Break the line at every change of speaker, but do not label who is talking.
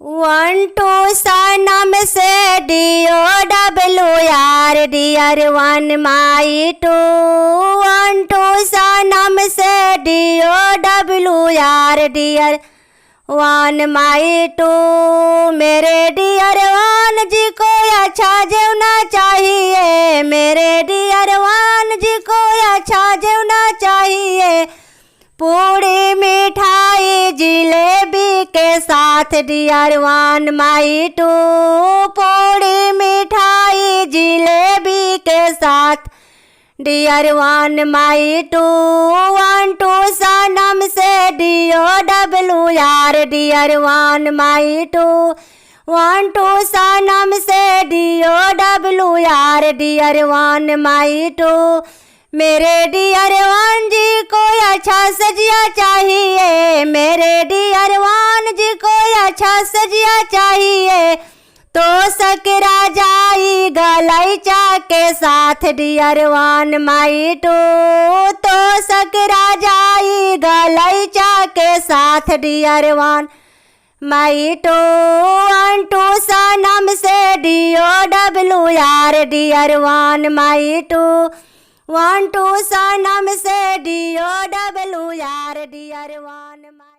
One two सनम से DOW यार dear one my two. One two सनम से DOW यार डियर वन माई टू। मेरे डियर वन जी को अच्छा जीवना चाहिए, मेरे डियर वन जी को अच्छा जीवना चाहिए। पूरी मिठाई जिलेबी के साथ डियर वन माई टू। पूरी मिठाई जिलेबी के साथ dear one my two. One two सनम से DOW यार dear one my two. One two सनम से DOW यार डियर वन माई टू। मेरे डियर वन जी को अच्छा सजिया चाहिए, मेरे डियर वन जी को अच्छा सजिया चाहिए। तो सकरा जाई गलैचा के साथ डियर वन माई टू। तो सकरा जाई गलैचा के साथ dear one my two. One two सनम से DOW यार dear one my two. One two सनम से DOW यार डियर वन माई।